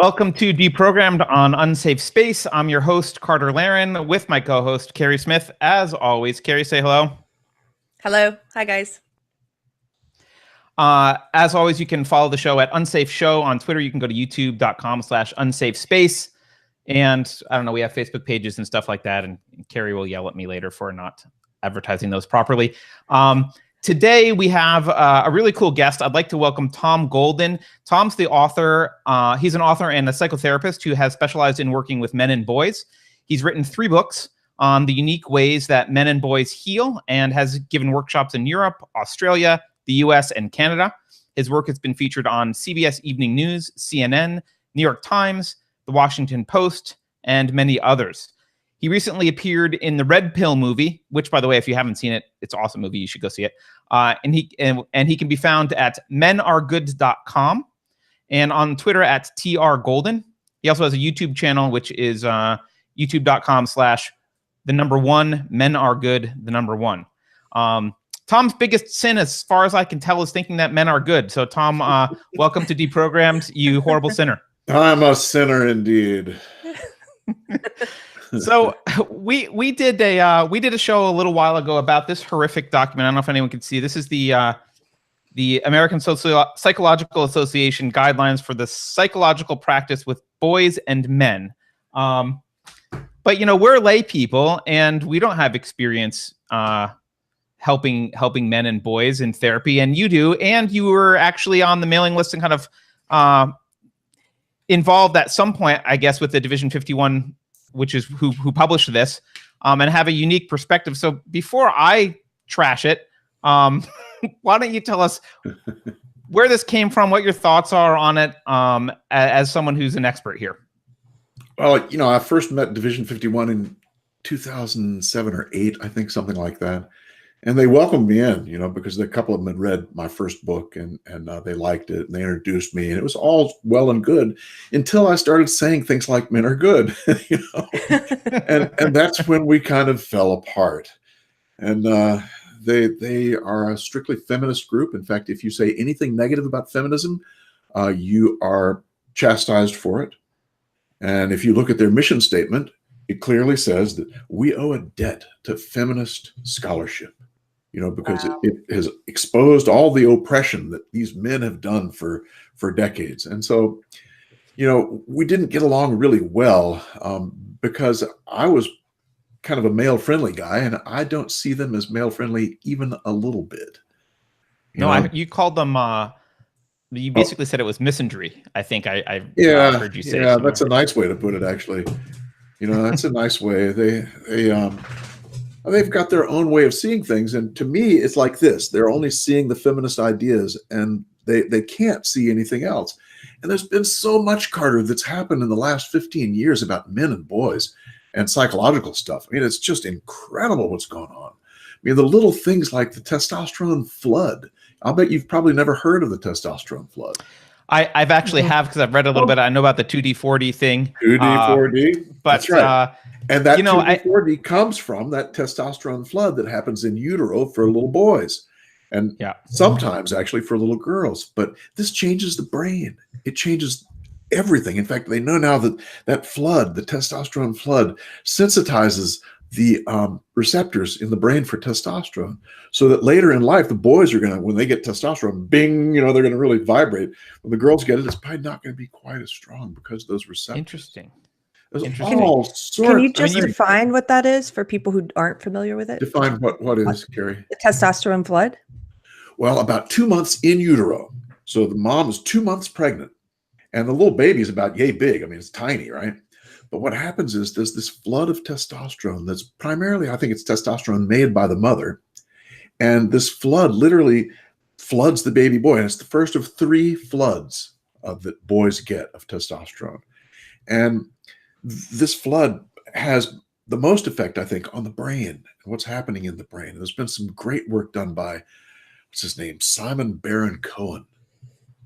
Welcome to Deprogrammed on Unsafe Space. I'm your host, Carter Laren, with my co-host, Keri Smith. As always, Keri, say hello. Hello. Hi, guys. As always, you can follow the show at Unsafe Show on Twitter. You can go to youtube.com/unsafespace. And I don't know, we have Facebook pages and stuff like that. And Keri will yell at me later for not advertising those properly. Today, we have a really cool guest. I'd like to welcome Tom Golden. Tom's the author. He's an author and a psychotherapist who has specialized in working with men and boys. He's written 3 books on the unique ways that men and boys heal and has given workshops in Europe, Australia, the US, and Canada. His work has been featured on CBS Evening News, CNN, New York Times, The Washington Post, and many others. He recently appeared in the Red Pill movie, which, by the way, if you haven't seen it, it's an awesome movie. You should go see it. And he can be found at menaregood.com and on Twitter at trgolden. He also has a YouTube channel, which is youtube.com/1 men are good, 1. Tom's biggest sin, as far as I can tell, is thinking that men are good. So, Tom, welcome to Deprogrammed, you horrible sinner. I'm a sinner indeed. So we did a show a little while ago about this horrific document. I don't know if anyone can see. This is the American Psychological Association guidelines for the psychological practice with boys and men. But we're lay people and we don't have experience helping men and boys in therapy, and you do. And you were actually on the mailing list and kind of involved at some point, I guess, with the Division 51, which is who published this, and have a unique perspective. So before I trash it, why don't you tell us where this came from, what your thoughts are on it, as someone who's an expert here? Well, I first met Division 51 in 2007 or 8, I think, something like that. And they welcomed me in, because a couple of them had read my first book and they liked it and they introduced me, and it was all well and good until I started saying things like men are good, and that's when we kind of fell apart. And they are a strictly feminist group. In fact, if you say anything negative about feminism, you are chastised for it. And if you look at their mission statement, it clearly says that we owe a debt to feminist scholarship. Because Wow. it has exposed all the oppression that these men have done for decades. And so, we didn't get along really well because I was kind of a male-friendly guy, and I don't see them as male-friendly even a little bit. You called them, you basically said it was misandry. I think I heard you say. Yeah, that's a nice way to put it, actually. That's a nice way. They've got their own way of seeing things. And to me, it's like this. They're only seeing the feminist ideas and they can't see anything else. And there's been so much, Carter, that's happened in the last 15 years about men and boys and psychological stuff. I mean, it's just incredible what's going on. I mean, the little things like the testosterone flood. I'll bet you've probably never heard of the testosterone flood. I've actually have, because I've read a little bit. I know about the 2D4D thing. 2D4D? But that's right. And that 2D4D comes from that testosterone flood that happens in utero for little boys. And sometimes actually for little girls. But this changes the brain. It changes everything. In fact, they know now that flood, the testosterone flood, sensitizes the receptors in the brain for testosterone, so that later in life, the boys are going to, when they get testosterone, bing, they're going to really vibrate. When the girls get it, it's probably not going to be quite as strong because of those receptors. Interesting. Can you just define what that is for people who aren't familiar with it? Define what is, Keri? The testosterone flood? Well, about 2 months in utero. So the mom is 2 months pregnant and the little baby is about yay big. I mean, it's tiny, right? But what happens is there's this flood of testosterone that's primarily, I think it's testosterone made by the mother. And this flood literally floods the baby boy. And it's the first of 3 floods that boys get of testosterone. And this flood has the most effect, I think, on the brain and what's happening in the brain. There's been some great work done by, what's his name, Simon Baron-Cohen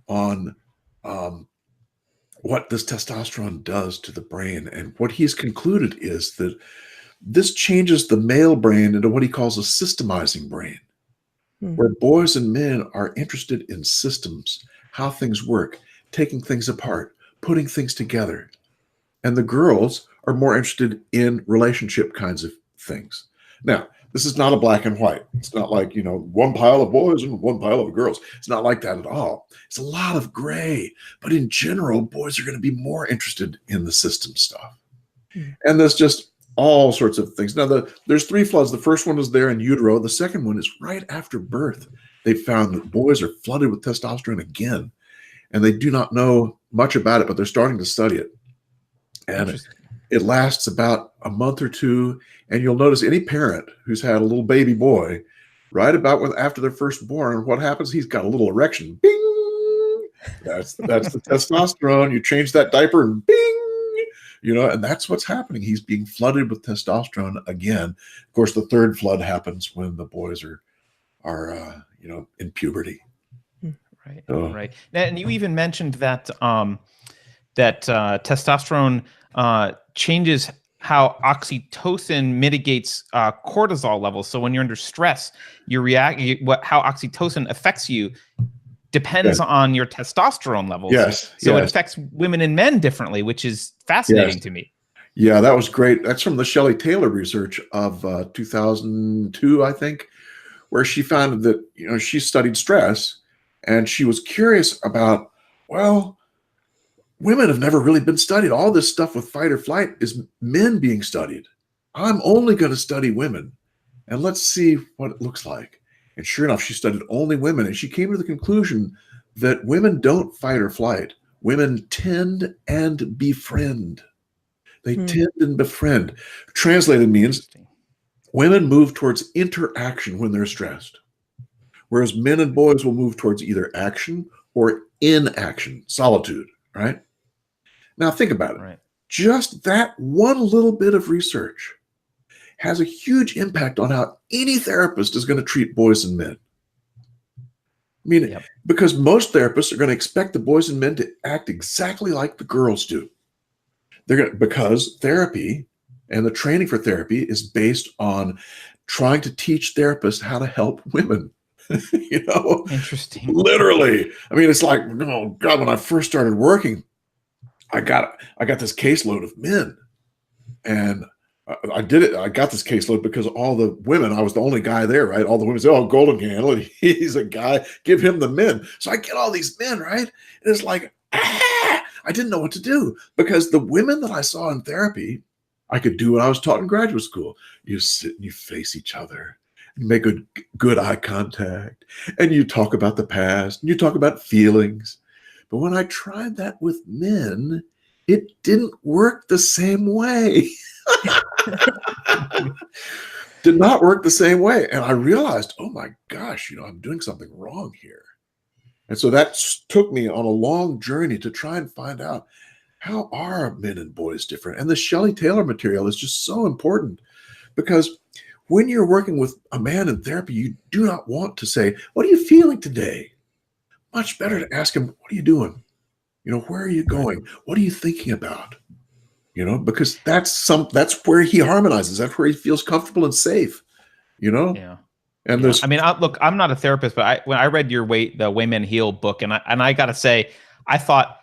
on what this testosterone does to the brain. And what he's concluded is that this changes the male brain into what he calls a systemizing brain, where boys and men are interested in systems, how things work, taking things apart, putting things together. And the girls are more interested in relationship kinds of things. Now, this is not a black and white. It's not like, one pile of boys and one pile of girls. It's not like that at all. It's a lot of gray. But in general, boys are going to be more interested in the system stuff. And there's just all sorts of things. Now, there's 3 floods. The first one is there in utero. The second one is right after birth. They found that boys are flooded with testosterone again. And they do not know much about it, but they're starting to study it. And it lasts about a month or 2. And you'll notice any parent who's had a little baby boy, right about after they're first born, what happens? He's got a little erection. Bing! That's the testosterone. You change that diaper and bing! And that's what's happening. He's being flooded with testosterone again. Of course, the third flood happens when the boys are in puberty. Right. Right. And you even mentioned that testosterone changes how oxytocin mitigates cortisol levels. So when you're under stress, how oxytocin affects you depends on your testosterone levels. Yes. So it affects women and men differently, which is fascinating to me. Yeah, that was great. That's from the Shelley Taylor research of 2002, I think, where she found that, she studied stress and she was curious about, women have never really been studied. All this stuff with fight or flight is men being studied. I'm only going to study women and let's see what it looks like. And sure enough, she studied only women and she came to the conclusion that women don't fight or flight. Women tend and befriend. They tend and befriend. Translated means women move towards interaction when they're stressed, whereas men and boys will move towards either action or inaction, solitude, right? Now think about it. Right. Just that one little bit of research has a huge impact on how any therapist is going to treat boys and men. I mean, because most therapists are going to expect the boys and men to act exactly like the girls do. Because therapy and the training for therapy is based on trying to teach therapists how to help women. Interesting. Literally. I mean, it's like, oh God, when I first started working, I got this caseload of men, and I did it. I got this caseload because all the women, I was the only guy there, right? All the women say, oh, Golden Handle, he's a guy, give him the men. So I get all these men, right? And it's like, I didn't know what to do because the women that I saw in therapy, I could do what I was taught in graduate school. You sit and you face each other and make good eye contact and you talk about the past and you talk about feelings. But when I tried that with men, it didn't work the same way. Did not work the same way. And I realized, oh my gosh, I'm doing something wrong here. And so that took me on a long journey to try and find out, how are men and boys different? And the Shelley Taylor material is just so important because when you're working with a man in therapy, you do not want to say, what are you feeling today? Much better to ask him, what are you doing? Where are you going? What are you thinking about? Because that's where he harmonizes. That's where he feels comfortable and safe, Yeah. And there's, look, I'm not a therapist, but when I read the Way Men Heal book, and I got to say, I thought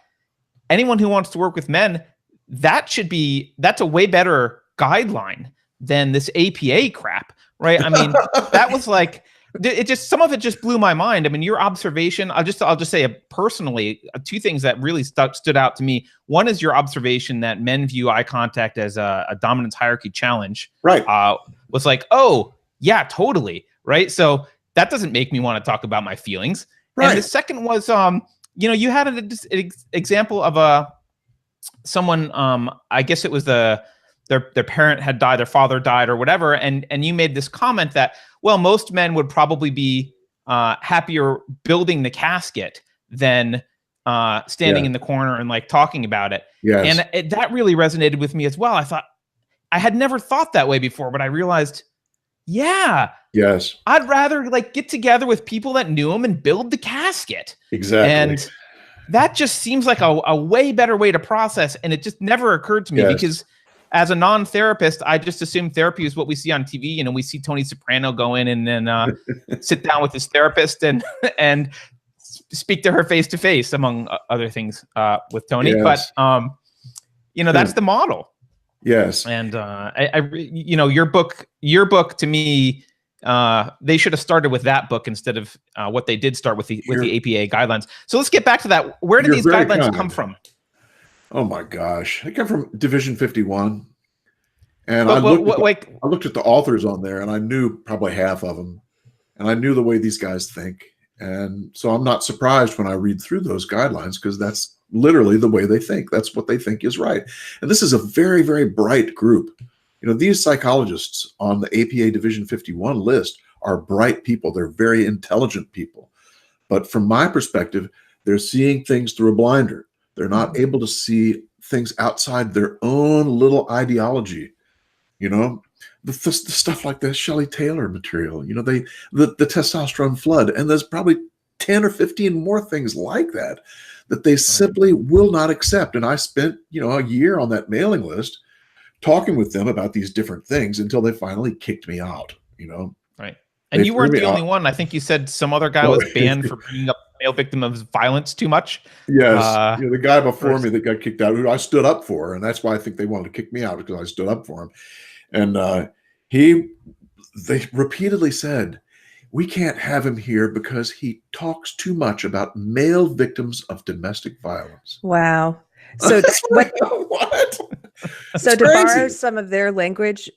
anyone who wants to work with men, that's a way better guideline than this APA crap, right? I mean, that was like, some of it just blew my mind. I mean, your observation, I'll just say personally, 2 things that really stood out to me. One is your observation that men view eye contact as a dominance hierarchy challenge. Right. Was like, oh yeah, totally. Right. So that doesn't make me want to talk about my feelings. Right. And the second was, you had an example of someone, I guess it was their parent had died, their father died or whatever. And you made this comment that, well, most men would probably be happier building the casket than standing in the corner and like talking about it. Yes. And that really resonated with me as well. I thought, I had never thought that way before, but I realized, yes, I'd rather like get together with people that knew him and build the casket. Exactly. And that just seems like a way better way to process. And it just never occurred to me because as a non-therapist, I just assume therapy is what we see on TV. We see Tony Soprano go in and then sit down with his therapist and speak to her face to face, among other things, with Tony. Yes. But that's the model. Yes. And your book to me, they should have started with that book instead of what they did start with the APA guidelines. So let's get back to that. Where did these guidelines come from? Oh my gosh, they come from Division 51. And I looked at the authors on there, and I knew probably half of them, and I knew the way these guys think. And so I'm not surprised when I read through those guidelines, because that's literally the way they think. That's what they think is right. And this is a very, very bright group. These psychologists on the APA Division 51 list are bright people. They're very intelligent people. But from my perspective, they're seeing things through a blinder. They're not able to see things outside their own little ideology. The stuff like the Shelley Taylor material, the testosterone flood, and there's probably 10 or 15 more things like that they simply will not accept. And I spent, a year on that mailing list talking with them about these different things until they finally kicked me out, Right. And you weren't the only one. I think you said some other guy was banned for bringing up male victim of violence too much. Yes. The guy before me that got kicked out, who I stood up for, and that's why I think they wanted to kick me out, because I stood up for him. And they repeatedly said, we can't have him here because he talks too much about male victims of domestic violence. Wow. So what? So to borrow some of their language,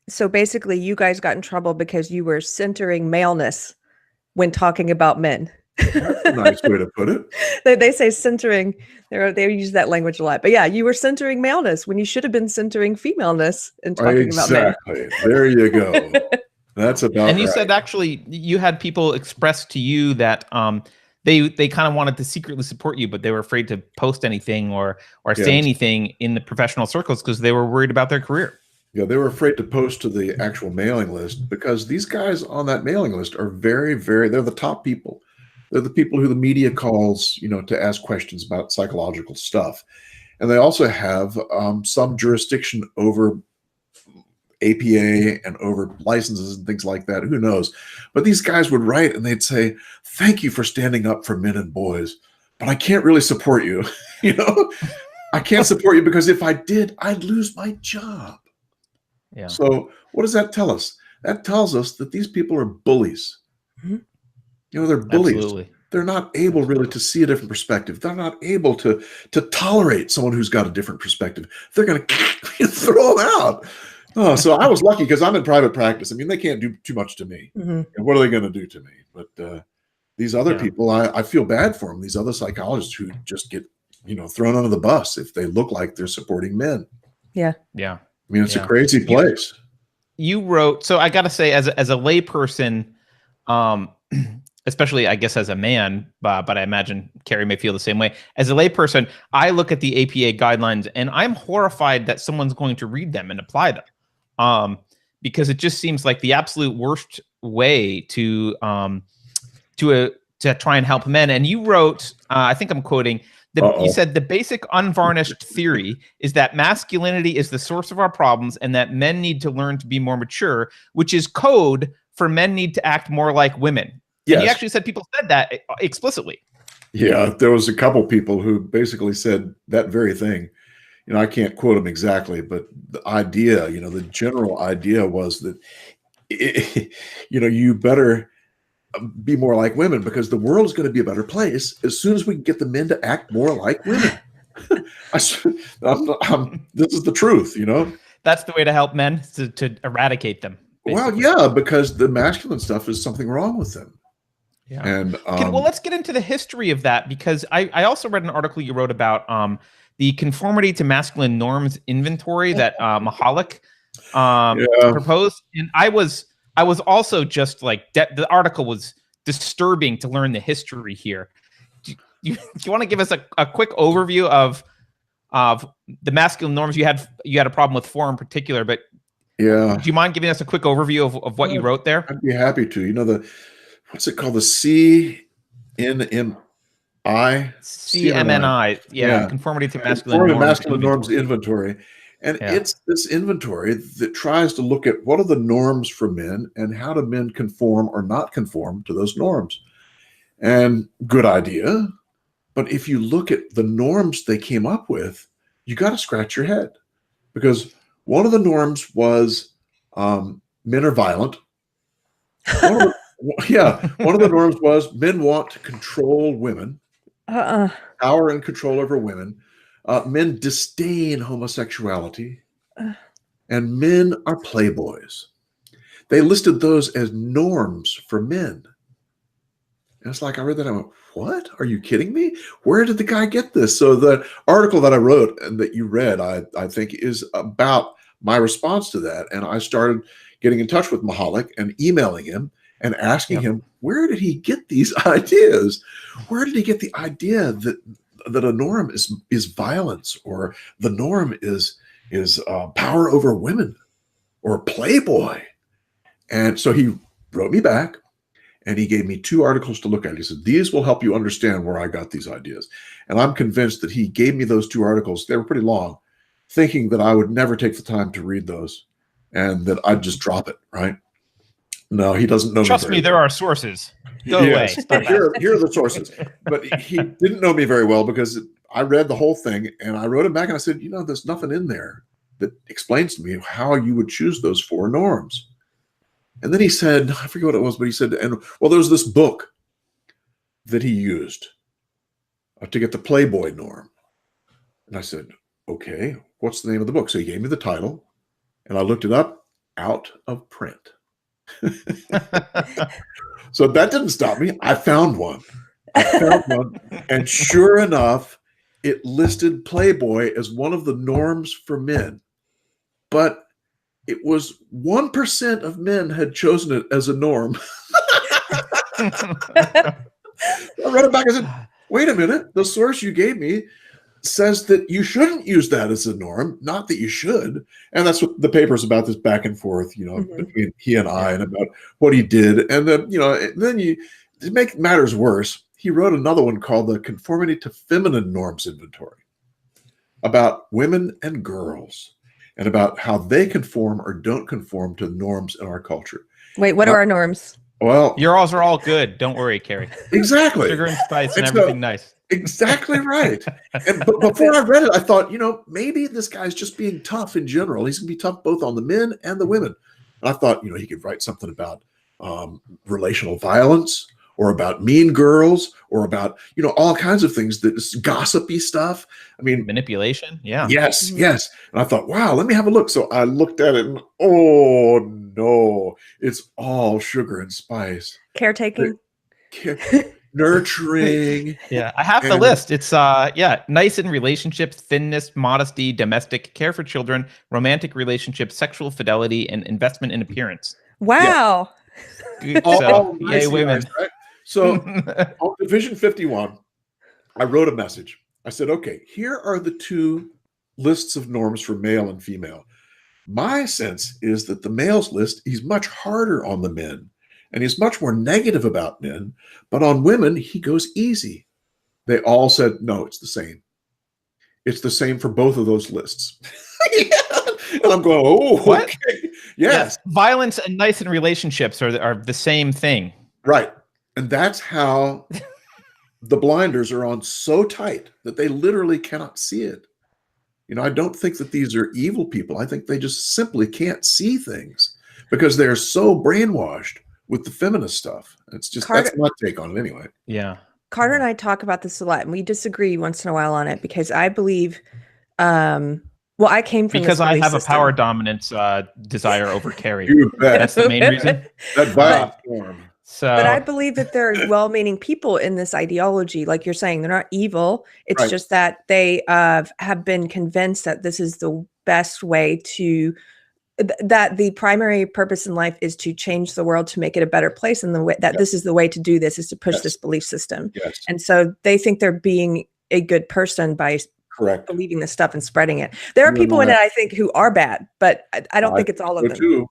so basically you guys got in trouble because you were centering maleness when talking about men. That's a nice way to put it. They say centering. They use that language a lot. But yeah, you were centering maleness when you should have been centering femaleness and talking about men. Exactly. There you go. That's about And you said actually you had people express to you that they kind of wanted to secretly support you, but they were afraid to post anything or say anything in the professional circles because they were worried about their career. Yeah, they were afraid to post to the actual mailing list because these guys on that mailing list are very, very, they're the top people. They're the people who the media calls, to ask questions about psychological stuff. And they also have some jurisdiction over APA and over licenses and things like that. Who knows? But these guys would write and they'd say, thank you for standing up for men and boys, but I can't really support you. I can't support you because if I did, I'd lose my job. Yeah. So what does that tell us? That tells us that these people are bullies. Mm-hmm. They're bullies. Absolutely. They're not able really to see a different perspective. They're not able to tolerate someone who's got a different perspective. They're going to throw them out. Oh, so I was lucky because I'm in private practice. I mean, they can't do too much to me. Mm-hmm. And what are they going to do to me? But these other people, I feel bad for them. These other psychologists who just get, thrown under the bus if they look like they're supporting men. Yeah. Yeah. I mean, it's a crazy place. You wrote, so I got to say, as a layperson, especially, I guess, as a man, but I imagine Keri may feel the same way. As a layperson, I look at the APA guidelines and I'm horrified that someone's going to read them and apply them, because it just seems like the absolute worst way to try and help men. And you wrote, I think I'm quoting, you said the basic unvarnished theory is that masculinity is the source of our problems and that men need to learn to be more mature, which is code for men need to act more like women. Yes. And you actually said people said that explicitly. Yeah, there was a couple people who basically said that very thing. I can't quote them exactly, but the idea, the general idea was that, you better be more like women because the world is going to be a better place as soon as we can get the men to act more like women. This is the truth, That's the way to help men, to eradicate them. Basically. Well, yeah, because the masculine stuff is something wrong with them. Yeah. And well, let's get into the history of that, because I also read an article you wrote about the conformity to masculine norms inventory that Mahalik proposed, and I was also just like the article was disturbing to learn the history here. Do you want to give us a quick overview of the masculine norms? You had a problem with 4 in particular, but do you mind giving us a quick overview of what you wrote there? I'd be happy to. What's it called? The CNMI? CMNI. Yeah. Conformity to masculine norms inventory. And it's this inventory that tries to look at what are the norms for men and how do men conform or not conform to those norms. And good idea. But if you look at the norms they came up with, you got to scratch your head, because one of the norms was men are violent. One of the norms was men want to control women, power and control over women. Men disdain homosexuality, and men are playboys. They listed those as norms for men. And it's like, I read that, I went, what? Are you kidding me? Where did the guy get this? So the article that I wrote and that you read, I think is about my response to that. And I started getting in touch with Mahalik and emailing him and asking him, where did he get these ideas? Where did he get the idea that a norm is violence, or the norm is power over women, or playboy? And so he wrote me back, and he gave me 2 articles to look at. He said, these will help you understand where I got these ideas. And I'm convinced that he gave me those 2 articles. They were pretty long, thinking that I would never take the time to read those and that I'd just drop it, right? No, he doesn't know. Trust me, there are sources. Go away. Here are the sources. But he didn't know me very well, because I read the whole thing and I wrote him back and I said, there's nothing in there that explains to me how you would choose those 4 norms. And then he said, I forget what it was, but he said, there was this book that he used to get the Playboy norm. And I said, okay, what's the name of the book? So he gave me the title, and I looked it up, Out of Print. So that didn't stop me. I found one. And sure enough, it listed Playboy as one of the norms for men. But it was 1% of men had chosen it as a norm. I read it back and said, wait a minute, the source you gave me says that you shouldn't use that as a norm, not that you should. And that's what the paper's about, this back and forth, between he and I, and about what he did. And then, to make matters worse, he wrote another one called the Conformity to Feminine Norms Inventory, about women and girls, and about how they conform or don't conform to norms in our culture. Wait, what are our norms? Well, yours are all good. Don't worry, Keri. Exactly. Sugar and spice and everything nice. Exactly right. But before I read it, I thought, maybe this guy's just being tough in general. He's going to be tough both on the men and the women. And I thought, he could write something about relational violence, or about mean girls, or about, all kinds of things, that's gossipy stuff. I mean, manipulation. Yeah. Yes. And I thought, wow, let me have a look. So I looked at it and, oh no, it's all sugar and spice. Caretaking. Nurturing. Yeah. I have the list. It's nice in relationships, thinness, modesty, domestic, care for children, romantic relationships, sexual fidelity, and investment in appearance. Wow. Yeah. So, yay, women. Nice, right? So on Division 51, I wrote a message. I said, okay, here are the 2 lists of norms for male and female. My sense is that the males list, he's much harder on the men, and he's much more negative about men, but on women, he goes easy. They all said, no, it's the same. It's the same for both of those lists. And I'm going, oh, what? Okay. Yes. Violence and nice in relationships are the same thing. Right. And that's how the blinders are on so tight that they literally cannot see it. I don't think that these are evil people. I think they just simply can't see things because they're so brainwashed with the feminist stuff. It's just, that's my take on it anyway. Yeah. Carter and I talk about this a lot, and we disagree once in a while on it, because I believe, I came from because I have system. A power dominance desire over Keri. You bet. That's the main reason. That violent form. But I believe that there are well-meaning people in this ideology. Like you're saying, they're not evil. It's just that they have been convinced that this is the best way to, that the primary purpose in life is to change the world, to make it a better place. And the way that this is the way to do this is to push this belief system. Yes. And so they think they're being a good person by believing this stuff and spreading it. There are people in it, I think, who are bad, but I don't think it's all of them. Too.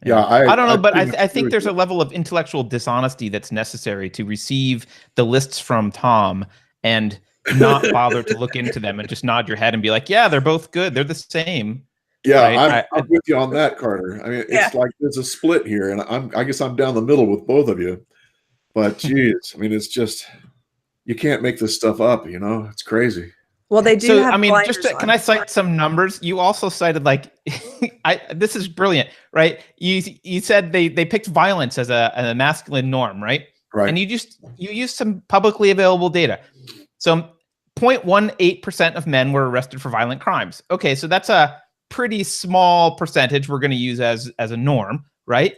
Yeah, I don't know, but I think there's a level of intellectual dishonesty that's necessary to receive the lists from Tom and not bother to look into them and just nod your head and be like, yeah, they're both good. They're the same. Yeah, right? I'm with you on that, Carter. I mean, it's like there's a split here, and I guess I'm down the middle with both of you. But geez, I mean, it's just, you can't make this stuff up, it's crazy. Well, they do So, have I mean, blinders can I cite some numbers? You also cited like, this is brilliant, right? You said they picked violence as a masculine norm, right? Right. And you used some publicly available data. So 0.18% of men were arrested for violent crimes. Okay, so that's a pretty small percentage we're going to use as a norm, right?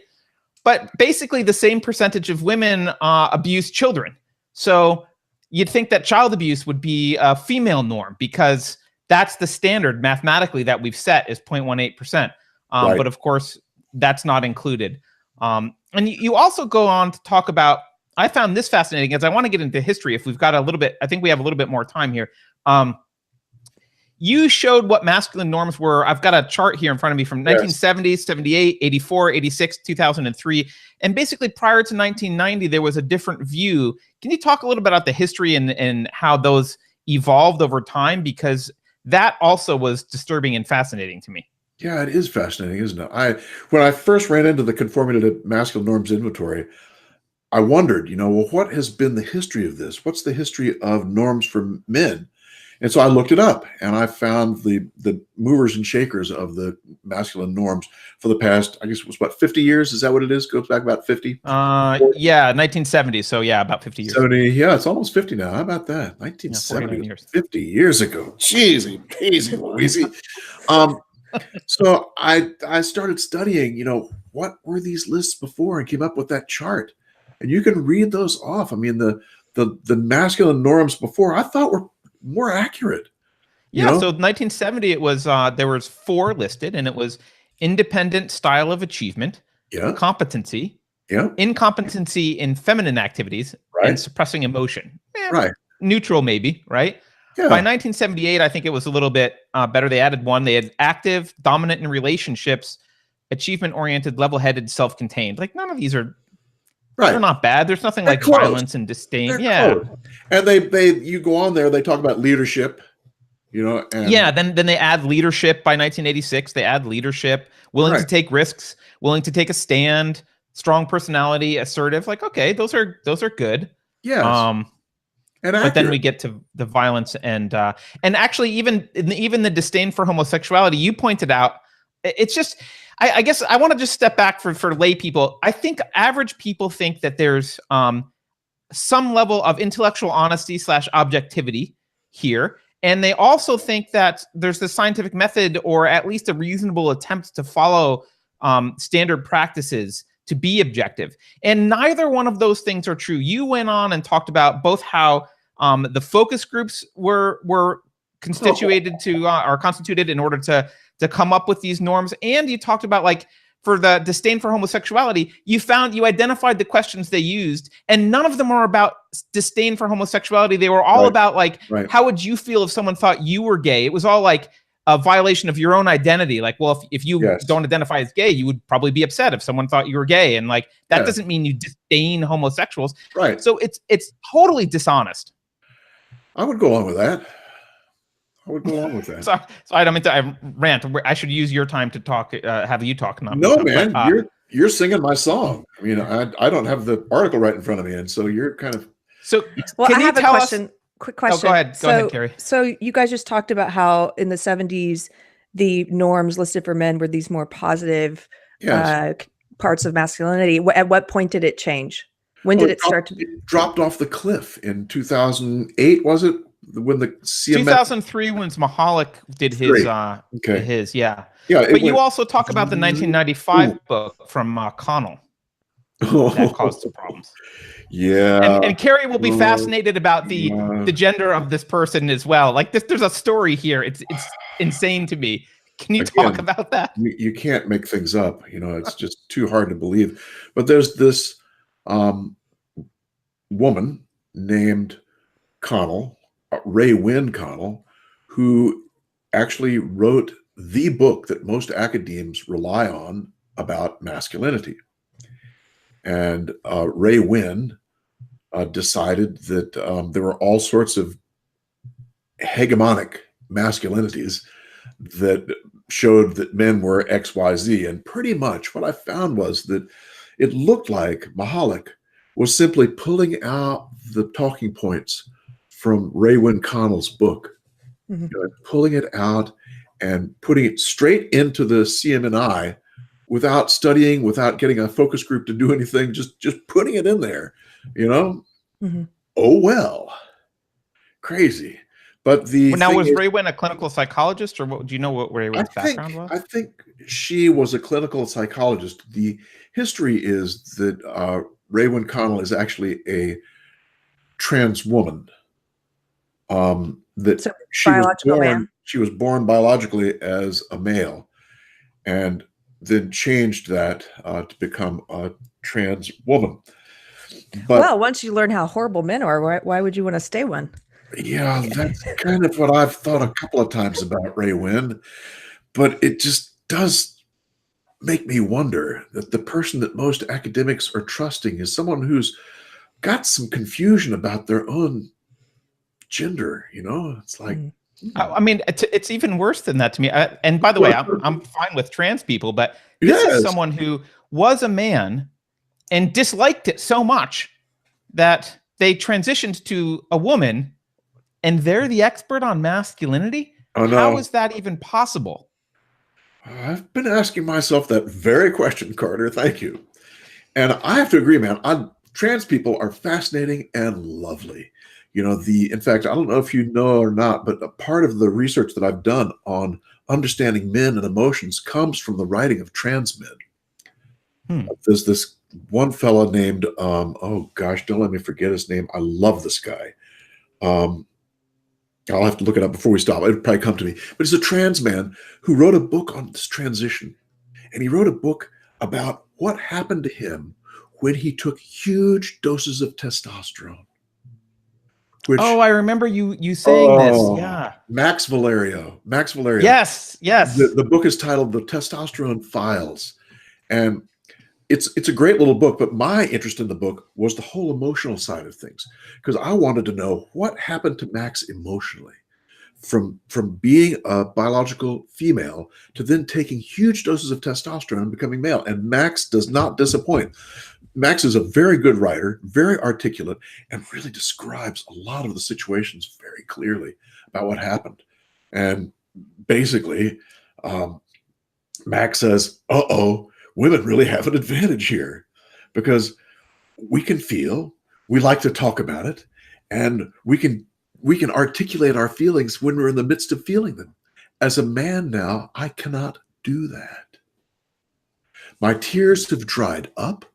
But basically the same percentage of women abuse children. So you'd think that child abuse would be a female norm because that's the standard mathematically that we've set is 0.18%. Right. But of course, that's not included. And you also go on to talk about, I found this fascinating as I want to get into history. If we've got a little bit, I think we have a little bit more time here. You showed what masculine norms were. I've got a chart here in front of me from 1970, 78, 84, 86, 2003. And basically prior to 1990, there was a different view. Can you talk a little bit about the history and how those evolved over time? Because that also was disturbing and fascinating to me. Yeah, it is fascinating, isn't it? When I first ran into the conformity to masculine norms inventory, I wondered, well, what has been the history of this? What's the history of norms for men? And so I looked it up, and I found the movers and shakers of the masculine norms for the past, I guess it was what, 50 years? Is that what it is? Goes back about 50? Yeah, 1970. So yeah, about 50 years. 70, yeah, it's almost 50 now. How about that? 1970, 50 years ago. Jeez, easy, Louise. So I started studying, what were these lists before, and came up with that chart. And you can read those off. I mean, the masculine norms before I thought were more accurate. Yeah. So 1970, it was there was 4 listed, and it was independent style of achievement, competency, incompetency in feminine activities, and suppressing emotion. Neutral, maybe, right? Yeah. By 1978, I think it was a little bit better. They added one. They had active, dominant in relationships, achievement-oriented, level-headed, self-contained. Like none of these are. They're not bad. There's nothing like violence and disdain. Close. And you go on there, they talk about leadership, and then they add leadership by 1986. They add leadership, willing to take risks, willing to take a stand, strong personality, assertive. Like, okay, those are good. Yeah. But then we get to the violence and actually even the disdain for homosexuality. You pointed out, it's just. I guess I want to just step back for lay people. I think average people think that there's some level of intellectual honesty / objectivity here. And they also think that there's the scientific method or at least a reasonable attempt to follow standard practices to be objective. And neither one of those things are true. You went on and talked about both how the focus groups were constituted in order to come up with these norms. And you talked about, like, for the disdain for homosexuality, you identified the questions they used, and none of them were about disdain for homosexuality. They were all about, like, how would you feel if someone thought you were gay? It was all like a violation of your own identity. Like, well, if you don't identify as gay, you would probably be upset if someone thought you were gay. And like, that doesn't mean you disdain homosexuals. Right. So it's totally dishonest. I would go on with that. So I don't mean to rant. I should use your time to talk. Have you talk? No, man, you're singing my song. I mean, I don't have the article right in front of me, and so you're kind of. So, well, I have a question. Quick question. Oh, go ahead, Keri. So you guys just talked about how in the 70s the norms listed for men were these more positive parts of masculinity. At what point did it change? When did it start to be? It dropped off the cliff in 2008, was it? When the CMS 2003, when Mahalik did his, But you also talk about the 1995 book from Connell that caused some problems. Yeah, and Keri will be fascinated about the gender of this person as well. Like there's a story here. It's insane to me. Can you talk about that? You can't make things up. It's just too hard to believe. But there's this woman named Connell. Ray Wynn Connell, who actually wrote the book that most academies rely on about masculinity. And Ray Wynn decided that there were all sorts of hegemonic masculinities that showed that men were XYZ. And pretty much what I found was that it looked like Mahalik was simply pulling out the talking points from Raywin Connell's book, pulling it out and putting it straight into the CMNI without studying, without getting a focus group to do anything, just putting it in there, Oh, well, crazy. But now, was Raywin a clinical psychologist, or do you know what Raywin's background was? I think she was a clinical psychologist. The history is that Raywin Connell is actually a trans woman. That she was born biologically as a male, and then changed that to become a trans woman. But, well, once you learn how horrible men are, why would you want to stay one? Yeah, that's kind of what I've thought a couple of times about Raywin, but it just does make me wonder that the person that most academics are trusting is someone who's got some confusion about their own gender. It's like, I mean, it's even worse than that to me. And by the way, I'm fine with trans people, but this is someone who was a man and disliked it so much that they transitioned to a woman, and they're the expert on masculinity? Oh, no. How is that even possible? I've been asking myself that very question, Carter. Thank you. And I have to agree, man. Trans people are fascinating and lovely. In fact, I don't know if you know or not, but a part of the research that I've done on understanding men and emotions comes from the writing of trans men. There's this one fella named, oh gosh, don't let me forget his name. I love this guy. I'll have to look it up before we stop. It'll probably come to me. But he's a trans man who wrote a book on this transition. And he wrote a book about what happened to him when he took huge doses of testosterone. I remember you saying this. Yeah. Max Valerio. Yes. The book is titled The Testosterone Files. And it's a great little book, but my interest in the book was the whole emotional side of things, because I wanted to know what happened to Max emotionally from being a biological female to then taking huge doses of testosterone and becoming male. And Max does not disappoint. Max is a very good writer, very articulate, and really describes a lot of the situations very clearly about what happened. And basically, Max says, women really have an advantage here, because we can feel, we like to talk about it, and we can articulate our feelings when we're in the midst of feeling them. As a man now, I cannot do that. My tears have dried up,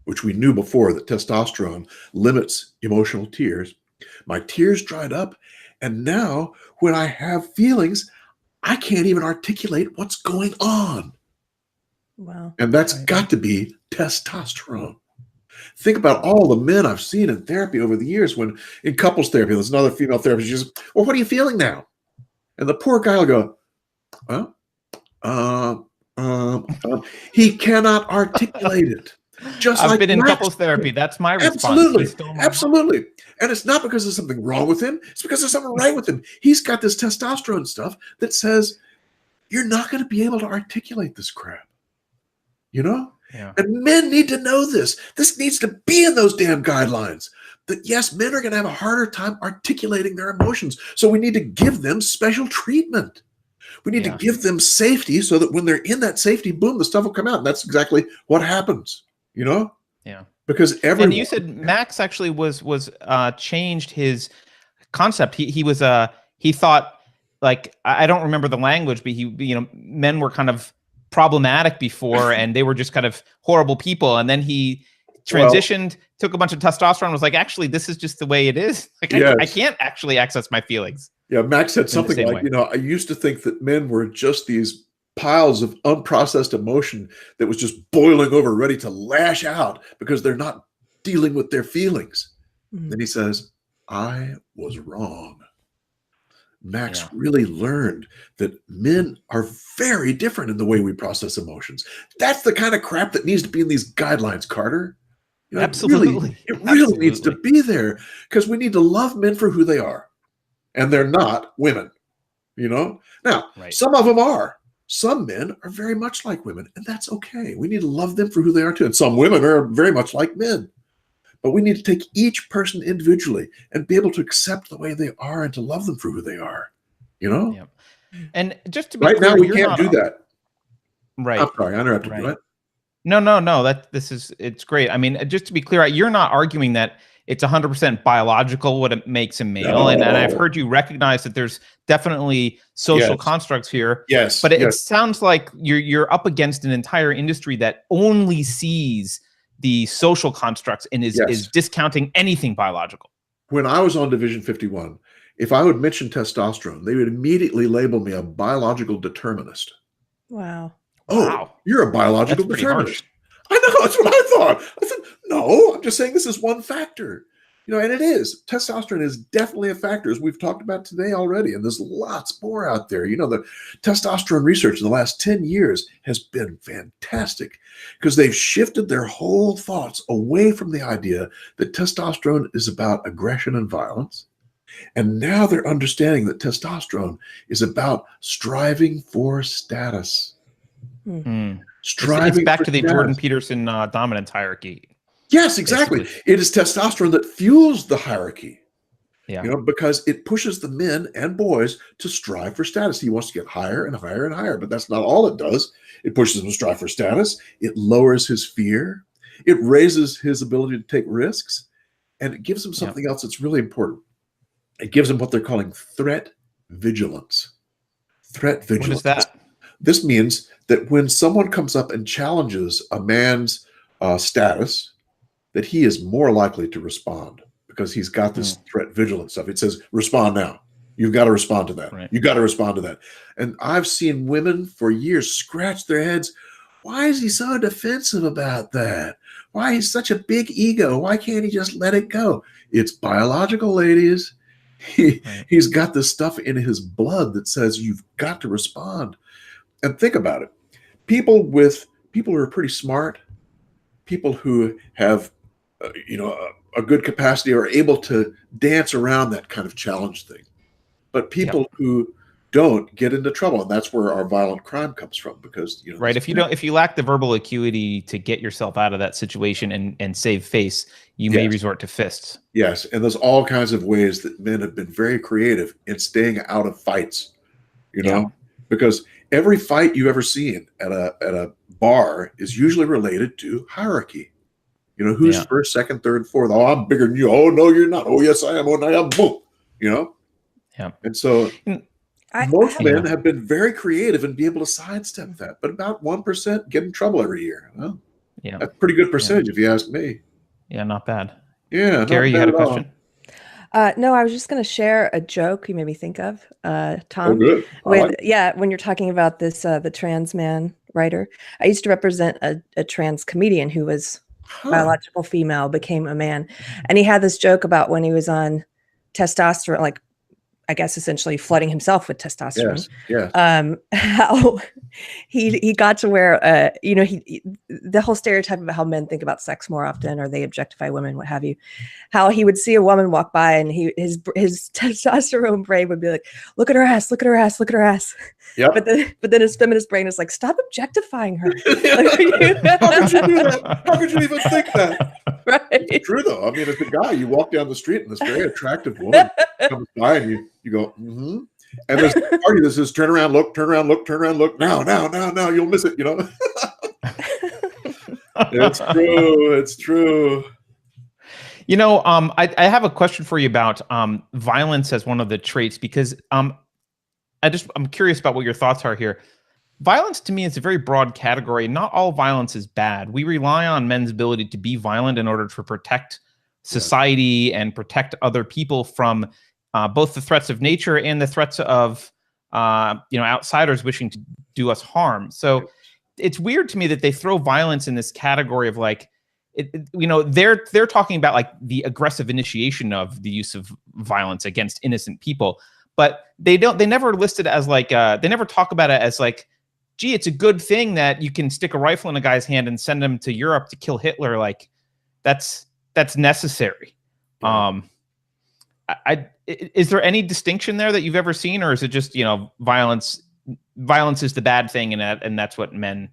which we knew before that testosterone limits emotional tears. My tears dried up, and now when I have feelings, I can't even articulate what's going on. Wow. And that's got to be testosterone. Think about all the men I've seen in therapy over the years, when in couples therapy, there's another female therapist, she says, well, what are you feeling now? And the poor guy will go, he cannot articulate it. I've been in couples therapy. That's my response. Absolutely. And it's not because there's something wrong with him. It's because there's something right with him. He's got this testosterone stuff that says, you're not going to be able to articulate this crap. Yeah. And men need to know this. This needs to be in those damn guidelines. That yes, men are going to have a harder time articulating their emotions. So we need to give them special treatment. We need to give them safety so that when they're in that safety, boom, the stuff will come out. And that's exactly what happens, Yeah. Because and you said Max actually was changed his concept. He thought, like, I don't remember the language, but men were kind of problematic before, and they were just kind of horrible people. And then he transitioned, took a bunch of testosterone, was like, actually, this is just the way it is. Like, I can't actually access my feelings. Yeah, Max said something like, I used to think that men were just these piles of unprocessed emotion that was just boiling over, ready to lash out because they're not dealing with their feelings. Then he says, I was wrong. Max really learned that men are very different in the way we process emotions. That's the kind of crap that needs to be in these guidelines, Carter. Absolutely. It really needs to be there, because we need to love men for who they are. And they're not women, Now, some of them are. Some men are very much like women, and that's okay. We need to love them for who they are too. And some women are very much like men. but we need to take each person individually and be able to accept the way they are and to love them for who they are. You know? Yeah. And just to be Right clear, now, we you're can't not do that. right. I'm sorry, I interrupted you. Right. What? No. It's great. I mean, just to be clear, you're not arguing that it's 100% biological what it makes a male, and I've No. heard you recognize that there's definitely social Yes. constructs here. Yes. But it yes. sounds like you're up against an entire industry that only sees the social constructs and is Yes. discounting anything biological. When I was on Division 51, if I would mention testosterone, they would immediately label me a biological determinist. Wow. Oh, Wow. you're a biological That's pretty determinist. harsh. I know, that's what I thought. I said, no, I'm just saying this is one factor. You know, and it is. Testosterone is definitely a factor, as we've talked about today already, and there's lots more out there. You know, the testosterone research in the last 10 years has been fantastic because they've shifted their whole thoughts away from the idea that testosterone is about aggression and violence. And now they're understanding that testosterone is about striving for status. It's back to the Jordan Peterson dominance hierarchy. Yes, exactly. Basically. It is testosterone that fuels the hierarchy. Yeah. You know, because it pushes the men and boys to strive for status. He wants to get higher and higher and higher, but that's not all it does. It pushes him to strive for status. It lowers his fear. It raises his ability to take risks, and it gives him something else that's really important. It gives him what they're calling threat vigilance. Threat vigilance. What is that? This means that when someone comes up and challenges a man's status, that he is more likely to respond because he's got this threat vigilance stuff. It says, respond now. You've got to respond to that. Right. You've got to respond to that. And I've seen women for years scratch their heads. Why is he so defensive about that? Why he's such a big ego? Why can't he just let it go? It's biological, ladies. He's got this stuff in his blood that says you've got to respond. And think about it. People who are pretty smart, people who have, a good capacity are able to dance around that kind of challenge thing. But people who don't get into trouble, and that's where our violent crime comes from. Because right, if you lack the verbal acuity to get yourself out of that situation and save face, you may resort to fists. Yes, and there's all kinds of ways that men have been very creative in staying out of fights. Because every fight you've ever seen at a bar is usually related to hierarchy. Who's first, second, third, fourth? Oh, I'm bigger than you. Oh, no, you're not. Oh, yes, I am. Oh, no, I am. Boom. Yeah. And so most men have been very creative and be able to sidestep that. But about 1% get in trouble every year. Well, that's a pretty good percentage if you ask me. Yeah, not bad. Yeah. Keri, you had a question? No, I was just going to share a joke you made me think of, Tom. Oh, good. When you're talking about this, the trans man writer, I used to represent a trans comedian who was biological female, became a man. And he had this joke about when he was on testosterone, like, I guess essentially flooding himself with testosterone. Yes. How he got to where the whole stereotype of how men think about sex more often, or they objectify women, what have you. How he would see a woman walk by and his testosterone brain would be like, look at her ass, look at her ass, look at her ass. Yep. But then his feminist brain is like, stop objectifying her. How could you do that? How could you even think that? Right. It's true though. I mean, as a guy, you walk down the street and this very attractive woman comes by and you go, mm-hmm. And there's a party that says, turn around, look, turn around, look, turn around, look. Now, you'll miss it, It's true. It's true. I have a question for you about violence as one of the traits, because I'm curious about what your thoughts are here. Violence to me is a very broad category. Not all violence is bad. We rely on men's ability to be violent in order to protect society and protect other people from both the threats of nature and the threats of outsiders wishing to do us harm. So it's weird to me that they throw violence in this category of like, they're talking about like the aggressive initiation of the use of violence against innocent people, but they never list it as like they never talk about it as like, gee, it's a good thing that you can stick a rifle in a guy's hand and send him to Europe to kill Hitler. Like that's necessary. Is there any distinction there that you've ever seen, or is it just, violence is the bad thing and that's what men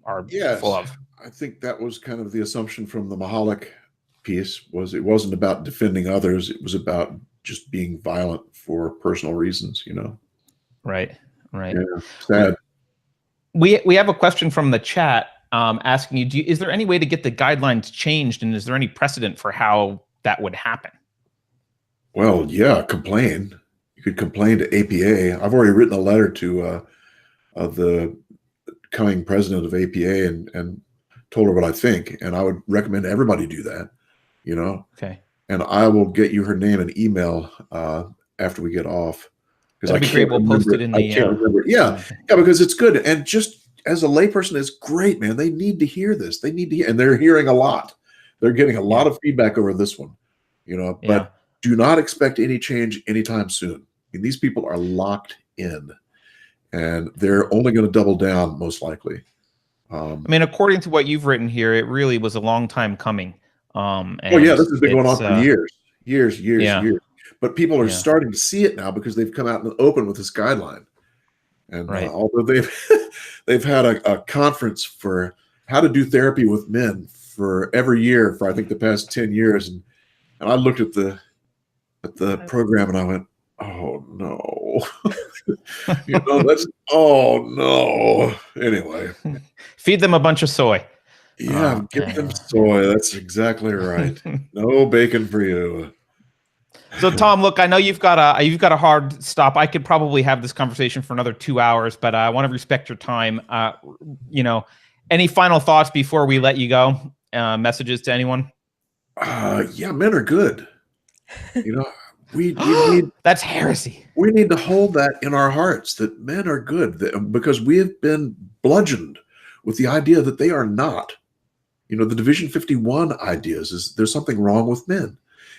are full of? I think that was kind of the assumption from the Mahalik piece was it wasn't about defending others. It was about just being violent for personal reasons, you know? Right. Yeah, sad. We have a question from the chat asking you, is there any way to get the guidelines changed? And is there any precedent for how that would happen? Well, yeah, complain. You could complain to APA. I've already written a letter to the coming president of APA and told her what I think. And I would recommend everybody do that, you know? Okay. And I will get you her name and email after we get off. That'd be great. We'll post it in the... I can't remember. Yeah, because it's good. And just as a layperson, it's great, man. They need to hear this. They need to hear, and they're hearing a lot. They're getting a lot of feedback over this one, you know, but do not expect any change anytime soon. I mean, these people are locked in, and they're only going to double down, most likely. I mean, according to what you've written here, it really was a long time coming. And this has been going on for years. But people are starting to see it now because they've come out in the open with this guideline. And although they've had a conference for how to do therapy with men for every year for I think the past 10 years, and I looked at the program and I went, oh no, you know, Anyway, feed them a bunch of soy. Yeah, give them soy. That's exactly right. No bacon for you. So Tom, look, I know you've got a hard stop. I could probably have this conversation for another 2 hours, but I want to respect your time. You know, any final thoughts before we let you go? Messages to anyone? Yeah, men are good. You know, we need that's heresy. We need to hold that in our hearts that men are good because we have been bludgeoned with the idea that they are not. You know, the Division 51 ideas is there's something wrong with men.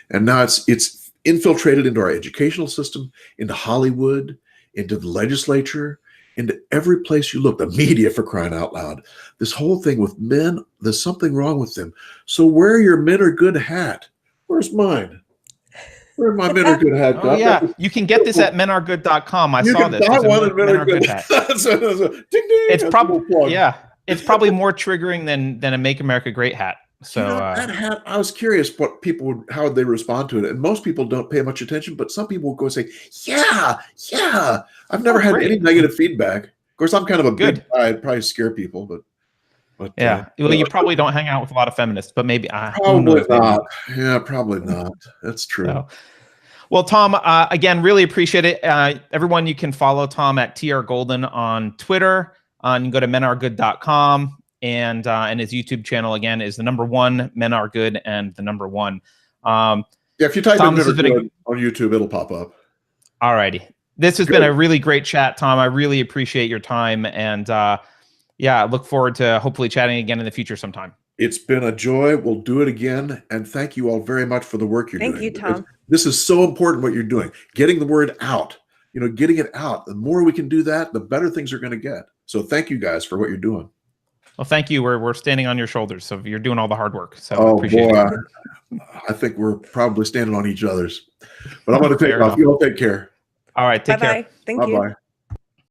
And now it's infiltrated into our educational system, into Hollywood, into the legislature, into every place you look, the media, for crying out loud. This whole thing with men, there's something wrong with them. So wear your men are good hat. Where's mine? Where's my men are good hat? Oh, yeah. You can get this at menaregood.com. I saw this. You can buy one at Men Are Good hat. It's probably, it's probably more triggering than a Make America Great hat. So that hat, I was curious what people would, how would they respond to it. And most people don't pay much attention, but some people will go say, yeah. I've never had any negative feedback. Of course, I'm kind of a big guy. I'd probably scare people, but yeah. Well, you probably don't hang out with a lot of feminists, but maybe probably not. Yeah, probably not. That's true. So, well, Tom, again, really appreciate it. Everyone, you can follow Tom at TR Golden on Twitter. You can go to menaregood.com. And his YouTube channel, again, is the #1 Men Are Good and the #1. If you type in Men Are Good on YouTube, it'll pop up. All righty. This has been a really great chat, Tom. I really appreciate your time. And I look forward to hopefully chatting again in the future sometime. It's been a joy. We'll do it again. And thank you all very much for the work you're doing. Thank you, Tom. This is so important what you're doing. Getting the word out. You know, getting it out. The more we can do that, the better things are going to get. So thank you guys for what you're doing. Well, thank you. We're standing on your shoulders, so you're doing all the hard work. So appreciate it. I think we're probably standing on each other's. But I'm going to take off. You all take care. All right, take care. Bye-bye. Thank you. Bye-bye.